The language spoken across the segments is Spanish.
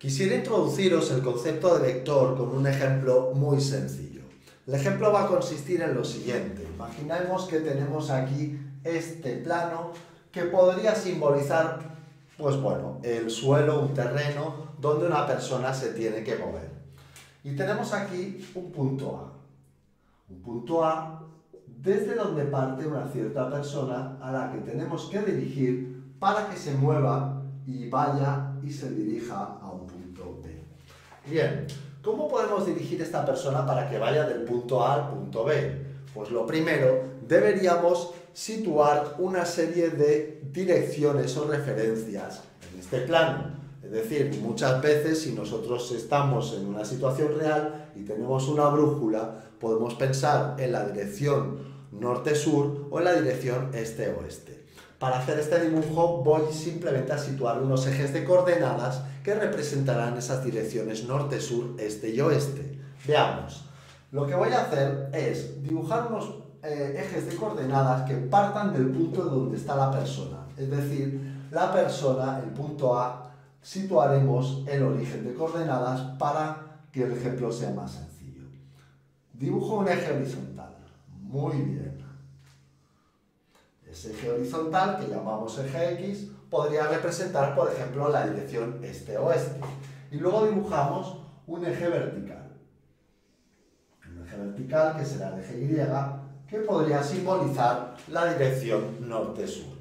Quisiera introduciros el concepto de vector con un ejemplo muy sencillo. El ejemplo va a consistir en lo siguiente. Imaginemos que tenemos aquí este plano que podría simbolizar, pues bueno, el suelo, un terreno donde una persona se tiene que mover. Y tenemos aquí un punto A. Un punto A desde donde parte una cierta persona a la que tenemos que dirigir para que se mueva y vaya y se dirija a un punto B. Bien, ¿cómo podemos dirigir a esta persona para que vaya del punto A al punto B? Pues lo primero, deberíamos situar una serie de direcciones o referencias en este plano. Es decir, muchas veces si nosotros estamos en una situación real y tenemos una brújula, podemos pensar en la dirección norte-sur o en la dirección este-oeste. Para hacer este dibujo voy simplemente a situar unos ejes de coordenadas que representarán esas direcciones norte-sur, este y oeste. Veamos. Lo que voy a hacer es dibujar unos ejes de coordenadas que partan del punto donde está la persona. Es decir, la persona, el punto A, situaremos el origen de coordenadas para que el ejemplo sea más sencillo. Dibujo un eje horizontal. Muy bien. Ese eje horizontal, que llamamos eje X, podría representar, por ejemplo, la dirección este-oeste. Y luego dibujamos un eje vertical. Un eje vertical, que será el eje Y, que podría simbolizar la dirección norte-sur.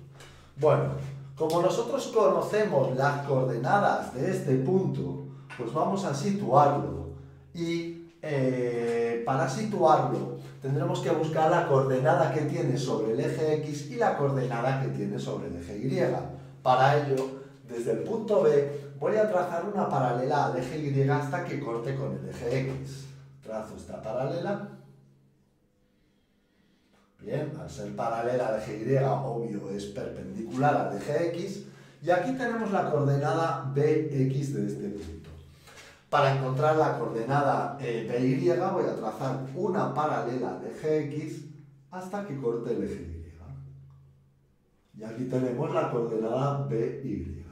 Bueno, como nosotros conocemos las coordenadas de este punto, pues vamos a situarlo. Y para situarlo tendremos que buscar la coordenada que tiene sobre el eje X y la coordenada que tiene sobre el eje Y. Para ello, desde el punto B voy a trazar una paralela al eje Y hasta que corte con el eje X. Trazo esta paralela. Bien, al ser paralela al eje Y, obvio, es perpendicular al eje X. Y aquí tenemos la coordenada BX de este punto. Para encontrar la coordenada BY voy a trazar una paralela al eje X hasta que corte el eje Y. Y aquí tenemos la coordenada BY.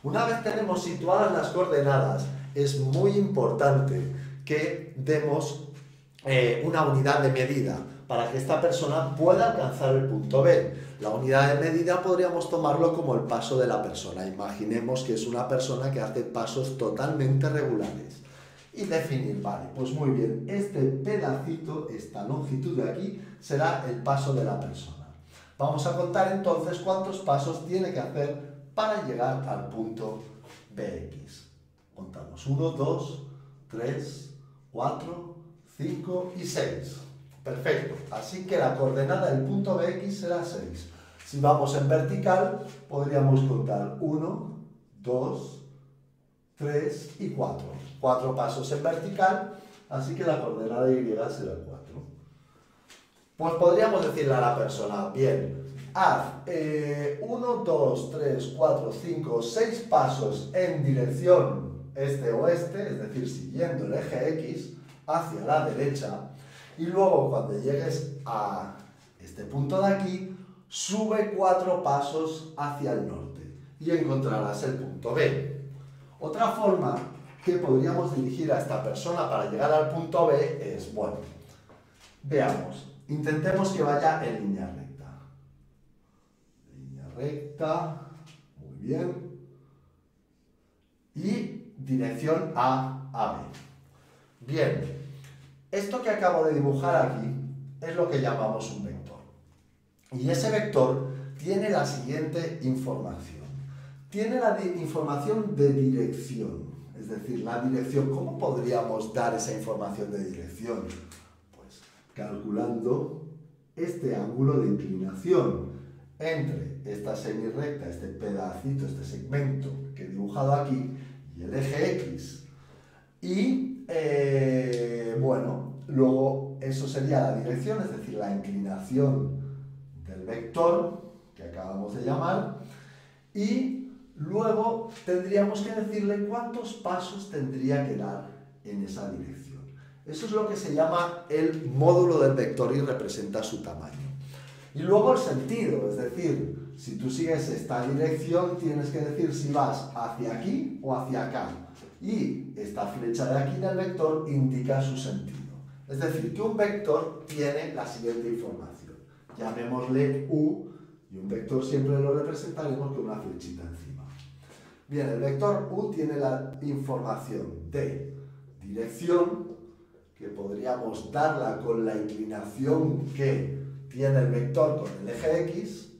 Una vez tenemos situadas las coordenadas, es muy importante que demos una unidad de medida para que esta persona pueda alcanzar el punto B. La unidad de medida podríamos tomarlo como el paso de la persona. Imaginemos que es una persona que hace pasos totalmente regulares. Y definir, vale, pues muy bien, este pedacito, esta longitud de aquí, será el paso de la persona. Vamos a contar entonces cuántos pasos tiene que hacer para llegar al punto BX. Contamos 1, 2, 3, 4, 5 y 6. Perfecto, así que la coordenada del punto BX será 6. Si vamos en vertical, podríamos contar 1, 2, 3 y 4. 4 pasos en vertical, así que la coordenada Y será 4. Pues podríamos decirle a la persona, bien, haz 1, 2, 3, 4, 5, 6 pasos en dirección este-oeste, es decir, siguiendo el eje X hacia la derecha, y luego cuando llegues a este punto de aquí, sube 4 pasos hacia el norte y encontrarás el punto B. Otra forma que podríamos dirigir a esta persona para llegar al punto B es, bueno, veamos, intentemos que vaya en línea recta. Línea recta, muy bien. Y dirección A a B. Bien. Esto que acabo de dibujar aquí es lo que llamamos un vector. Y ese vector tiene la siguiente información. Tiene la información de dirección. Es decir, la dirección. ¿Cómo podríamos dar esa información de dirección? Pues calculando este ángulo de inclinación entre esta semirrecta, este pedacito, este segmento que he dibujado aquí, y el eje X. Y, bueno, luego eso sería la dirección, es decir, la inclinación del vector que acabamos de llamar, y luego tendríamos que decirle cuántos pasos tendría que dar en esa dirección. Eso es lo que se llama el módulo del vector y representa su tamaño. Y luego el sentido, es decir, si tú sigues esta dirección, tienes que decir si vas hacia aquí o hacia acá. Y esta flecha de aquí del vector indica su sentido. Es decir, que un vector tiene la siguiente información. Llamémosle U, y un vector siempre lo representaremos con una flechita encima. Bien, el vector U tiene la información de dirección, que podríamos darla con la inclinación que tiene el vector con el eje X.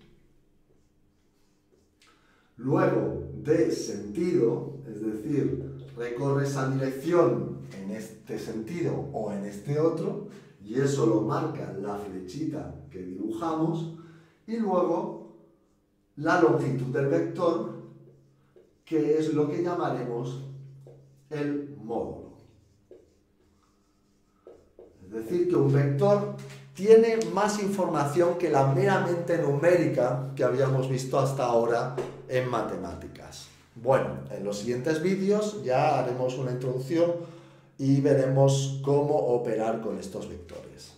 Luego, de sentido, es decir, recorre esa dirección en este sentido o en este otro, y eso lo marca la flechita que dibujamos. Y luego, la longitud del vector, que es lo que llamaremos el módulo. Es decir, que un vector tiene más información que la meramente numérica que habíamos visto hasta ahora en matemáticas. Bueno, en los siguientes vídeos ya haremos una introducción y veremos cómo operar con estos vectores.